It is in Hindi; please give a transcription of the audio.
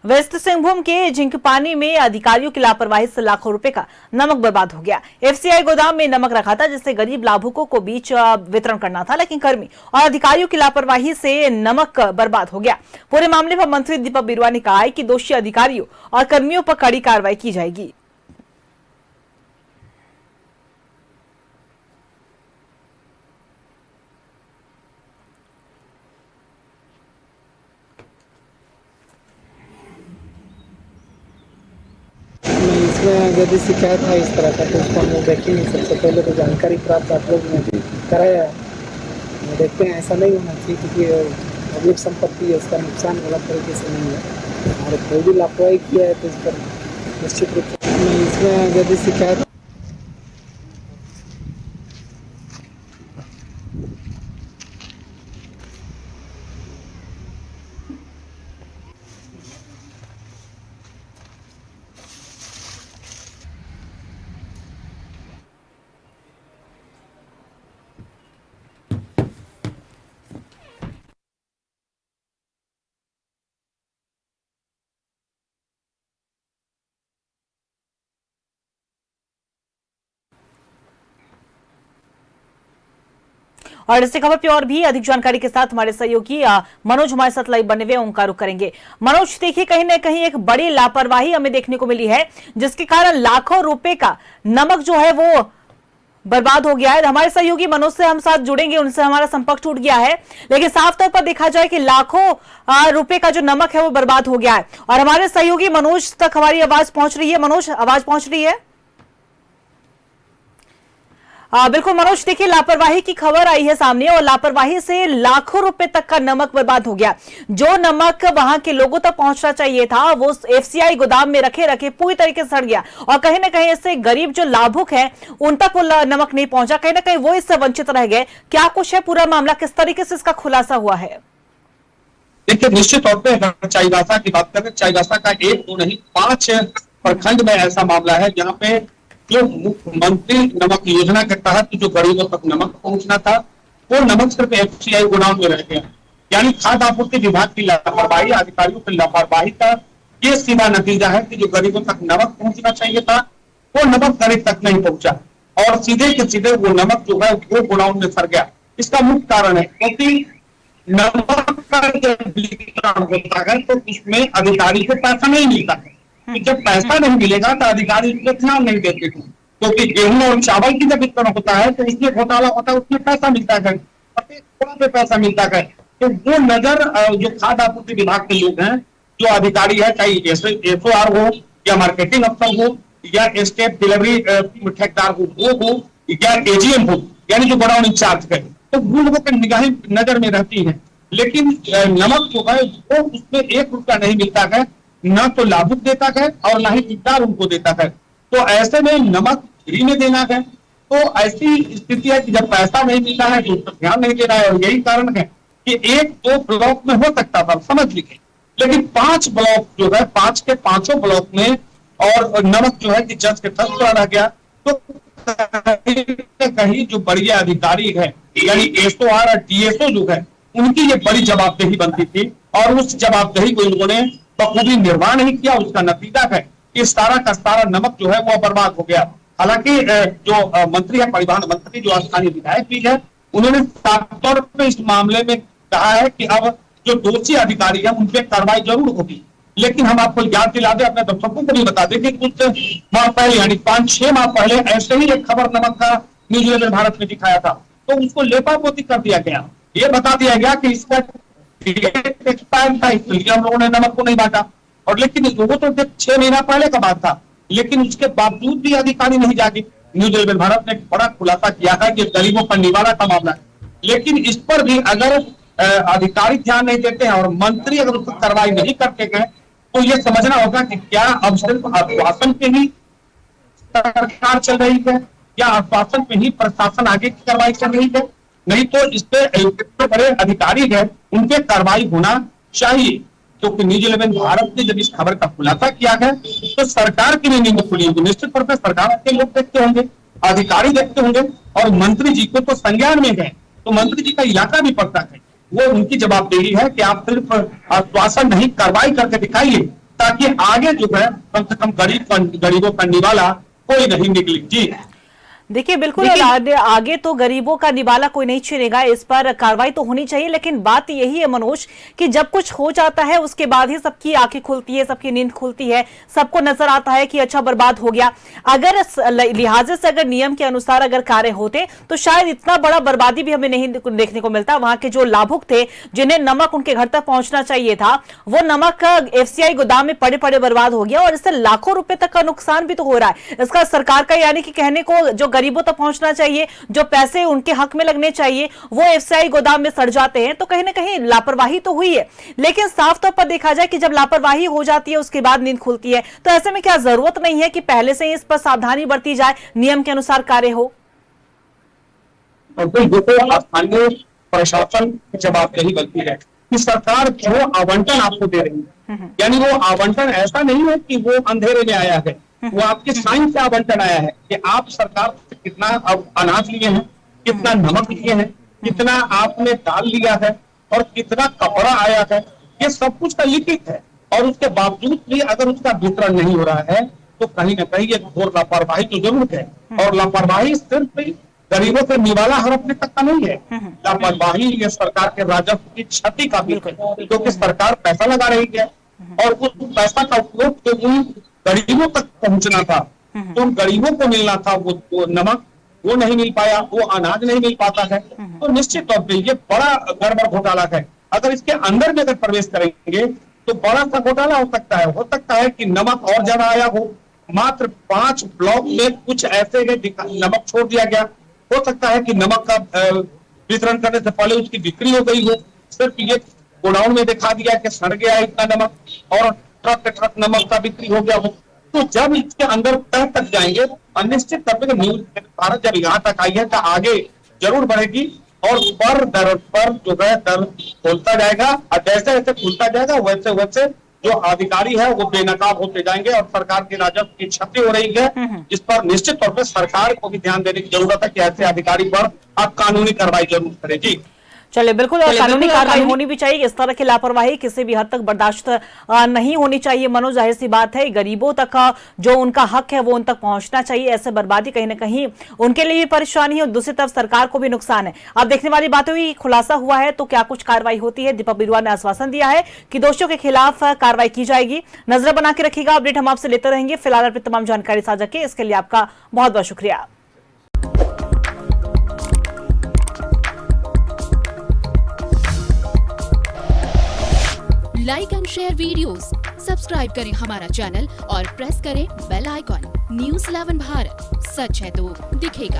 वेस्ट सिंहभूम के झिंकपानी में अधिकारियों की लापरवाही से लाखों रुपए का नमक बर्बाद हो गया। एफसीआई गोदाम में नमक रखा था जिससे गरीब लाभुकों को बीच वितरण करना था, लेकिन कर्मी और अधिकारियों की लापरवाही से नमक बर्बाद हो गया। पूरे मामले पर मंत्री दीपक बिरुवा ने कहा है कि दोषी अधिकारियों और कर्मियों पर कड़ी कार्रवाई की जाएगी। इसमें यदि शिकायत है इस तरह का तो उसको हम देखेंगे। सबसे पहले तो जानकारी प्राप्त आप लोग ने कराया, देखते हैं ऐसा नहीं होना चाहिए क्योंकि पब्लिक संपत्ति है, उसका नुकसान गलत तरीके से नहीं है और कोई भी लापरवाही किया है तो इस पर निश्चित रूप से इसमें यदि शिकायत और इसी खबर पे और भी अधिक जानकारी के साथ हमारे सहयोगी मनोज हमारे साथ लाइव बने हुए, उनका रुख करेंगे। मनोज, देखिए कहीं ना कहीं एक बड़ी लापरवाही हमें देखने को मिली है जिसके कारण लाखों रुपए का नमक जो है वो बर्बाद हो गया है। हमारे सहयोगी मनोज से हम साथ जुड़ेंगे, उनसे हमारा संपर्क टूट गया है, लेकिन साफ तौर पर देखा जाए कि लाखों रुपए का जो नमक है वो बर्बाद हो गया है। और हमारे सहयोगी मनोज तक हमारी आवाज पहुंच रही है। मनोज, आवाज पहुंच रही है? बिल्कुल मनोज, देखिए लापरवाही की खबर आई है सामने और लापरवाही से लाखों रुपए तक का नमक बर्बाद हो गया। जो नमक वहां के लोगों तक पहुंचना चाहिए था वो एफसीआई गोदाम में रखे रखे पूरी तरीके से सड़ गया और कहीं ना कहीं इससे गरीब जो लाभुक हैं उन तक वो नमक नहीं पहुंचा, कहीं ना कहीं वो इससे वंचित रह गए। क्या कुछ है पूरा मामला, किस तरीके से इसका खुलासा हुआ है? देखिए निश्चित तौर पर चाईबासा की बात करें, चाईबासा का एक दो नहीं 5 प्रखंड में ऐसा मामला है जहाँ पे जो मुख्यमंत्री नमक योजना के तहत जो गरीबों तक नमक पहुंचना था वो नमक सिर्फ एफसीआई गोदाम में रह गया। यानी खाद्य आपूर्ति विभाग की लापरवाही, अधिकारियों की लापरवाही का ये सीधा नतीजा है कि जो गरीबों तक नमक पहुंचना चाहिए था वो नमक गरीब तक नहीं पहुंचा और सीधे के सीधे वो नमक जो है वो गोदाम में सड़ गया। इसका मुख्य कारण है क्योंकि नमक का जब वितरण होता है तो उसमें अधिकारी को पैसा नहीं मिलता है। जब पैसा नहीं मिलेगा तो अधिकारी उसको ध्यान नहीं देते थे, क्योंकि गेहूं और चावल की जब वितरण होता है तो इसमें घोटाला होता है, उसमें पैसा मिलता है, थोड़ा पे पैसा मिलता है। तो वो नजर जो खाद्य आपूर्ति विभाग के लोग हैं, जो अधिकारी है, चाहे एसओआर हो या मार्केटिंग अफसर हो या स्टेट डिलीवरी ठेकेदार हो या एजीएम हो, यानी जो गोडाउन इंचार्ज है, तो वो लोगों की निगाहें नजर में रहती है। लेकिन नमक जो है वो उसमें 1 रुपया नहीं मिलता है, ना तो लाभुक देता है और ना ही ठेकेदार उनको देता है। तो ऐसे में नमक फ्री में देना है, तो ऐसी स्थिति है कि जब पैसा नहीं मिलता है तो ध्यान नहीं देना है। और यही कारण है कि 1-2 ब्लॉक में हो सकता था, समझ लीजिए, लेकिन 5 ब्लॉक जो है 5 के 5 ब्लॉक में और नमक जो है कि जज के तक रह गया। तो कहीं जो बड़ी अधिकारी है यानी एसओआर और डीएसओ जो है उनकी ये बड़ी जवाबदेही बनती थी और उस जवाबदेही को इन्होंने बखूबी निर्वाह नहीं किया। उसका नतीजा है कि सारा का सारा नमक जो है वो बर्बाद हो गया। हालांकि जो मंत्री है, परिवहन मंत्री जो स्थानीय विधायक भी है, उन्होंने साफ तौर पर इस मामले में कहा है कि अब जो दोषी अधिकारी है उन पर कार्रवाई जरूर होगी। लेकिन हम आपको याद दिला दें, अपने दर्शकों को भी बता दें कि कुछ माह पहले यानी 5-6 माह पहले ऐसे ही एक खबर नमक का न्यूज 11 भारत में दिखाया था, तो उसको लेपापोती कर दिया गया। ये बता दिया गया कि इसका एक्सपायर था, इसलिए हम लोगों ने नमक को नहीं बांटा। और लेकिन वो तो 6 महीना पहले का बात था, लेकिन उसके बावजूद भी अधिकारी नहीं जागे। न्यूज 11 भारत ने बड़ा खुलासा किया है कि गरीबों पर निवाला का मामला है, लेकिन इस पर भी अगर अधिकारी ध्यान नहीं देते हैं और मंत्री अगर उस पर कार्रवाई नहीं करते गए तो ये समझना होगा कि क्या अब सिर्फ आश्वासन पे ही सरकार चल रही है या आश्वासन पे ही प्रशासन आगे की कार्रवाई कर रही है। नहीं तो इस पे बड़े अधिकारी है उन पे कार्रवाई होना चाहिए। क्योंकि न्यूज 11 भारत ने जब इस खबर का खुलासा किया है तो सरकार की भी नींद खुली होगी। निश्चित तौर पर सरकार के लोग देखते होंगे, अधिकारी देखते होंगे और मंत्री जी को तो संज्ञान में है, तो मंत्री जी का इलाका भी पड़ता है। वो उनकी जवाबदेही है कि आप सिर्फ आश्वासन नहीं कार्रवाई करके दिखाइए, ताकि आगे जो है कम से कम गरीबों का निवाला कोई नहीं निकले। जी देखिए बिल्कुल, और आगे तो गरीबों का निवाला कोई नहीं छीनेगा, इस पर कार्रवाई तो होनी चाहिए। लेकिन बात यही है मनोज कि जब कुछ हो जाता है उसके बाद ही सबकी आंखें खुलती है, सबकी नींद खुलती है, सबको नजर आता है कि अच्छा बर्बाद हो गया। अगर लिहाजे से अगर नियम के अनुसार अगर कार्य होते तो शायद इतना बड़ा बर्बादी भी हमें नहीं देखने को मिलता। वहां के जो लाभुक थे जिन्हें नमक उनके घर तक पहुंचना चाहिए था, वो नमक FCI गोदाम में पड़े पड़े बर्बाद हो गया और इससे लाखों रुपए तक का नुकसान भी तो हो रहा है। इसका सरकार का यानी कि कहने को जो गरीबों तक पहुंचना चाहिए, जो पैसे उनके हक में लगने चाहिए, वो FCI गोदाम में सड़ जाते हैं। तो कहीं ना कहीं लापरवाही तो हुई है। लेकिन साफ तौर पर देखा जाए कि जब लापरवाही हो जाती है उसके बाद नींद खुलती है, तो ऐसे में क्या जरूरत नहीं है कि पहले से ही इस पर सावधानी बरती जाए, नियम के अनुसार कार्य हो? स्थानीय प्रशासन की जवाबदेही बनती है कि सरकार जो आवंटन आपको दे रही है, यानी वो आवंटन ऐसा नहीं है कि वो अंधेरे में आया है, वो आपके साइन से आवंटन आया है कि आप सरकार से कितना अनाज लिए हैं, कितना नमक लिए हैं, कितना आपने दाल लिया है और कितना कपड़ा आया है, ये सब कुछ का लिखित है। और उसके बावजूद भी अगर उसका वितरण नहीं हो रहा है तो कहीं ना कहीं ये घोर लापरवाही तो जरूर है। और लापरवाही सिर्फ गरीबों के निवाला हड़पने तक का नहीं है, लापरवाही ये सरकार के राजस्व की क्षति का भी है, क्योंकि सरकार पैसा लगा रही है और उस पैसा का उपयोग तो उन गरीबों तक पहुंचना था, तो गरीबों को मिलना था वो नमक, वो नहीं मिल पाया, वो अनाज नहीं मिल पाता है। तो निश्चित तौर पर ये बड़ा गड़बड़ घोटाला है। अगर इसके अंदर में अगर प्रवेश करेंगे तो बड़ा सा घोटाला हो सकता है कि नमक और ज्यादा आया हो, मात्र 5 ब्लॉक में कुछ ऐसे नमक छोड़ दिया गया, हो सकता है कि नमक का वितरण करने से पहले उसकी बिक्री हो गई हो, सिर्फ ये गोडाउन में दिखा दिया कि सड़ गया इतना नमक और ट्रक नमक का बिक्री हो गया हो। तो जब इसके अंदर तह तक जाएंगे, निश्चित तौर पर न्यूज भारत जब यहाँ तक आई है तो आगे जरूर बढ़ेगी और पर दर पर जो है दर खोलता जाएगा और जैसे जैसे खुलता जाएगा वैसे वैसे जो अधिकारी है वो बेनकाब होते जाएंगे और सरकार के राजस्व की क्षति हो रही है, जिस पर निश्चित तौर पर सरकार को भी ध्यान देने की जरूरत है कि ऐसे अधिकारी पर अब कानूनी कार्रवाई जरूर करे। जी चलिए बिल्कुल, और कानूनी कार्रवाई होनी भी चाहिए। इस तरह की लापरवाही किसी भी हद तक बर्दाश्त नहीं होनी चाहिए। मनोज, जाहिर सी बात है गरीबों तक जो उनका हक है वो उन तक पहुंचना चाहिए। ऐसे बर्बादी कहीं ना कहीं उनके लिए भी परेशानी है और दूसरी तरफ सरकार को भी नुकसान है। अब देखने वाली बातें हुई, खुलासा हुआ है तो क्या कुछ कार्रवाई होती है। दीपक बिरुआ ने आश्वासन दिया है कि दोषियों के खिलाफ कार्रवाई की जाएगी। नजर बना के रखिएगा, अपडेट हम आपसे लेते रहेंगे। फिलहाल अपनी तमाम जानकारी साझा की, इसके लिए आपका बहुत बहुत शुक्रिया। Like and share videos, subscribe करें हमारा चैनल और प्रेस करें बेल आइकॉन। News 11 भारत, सच है तो दिखेगा।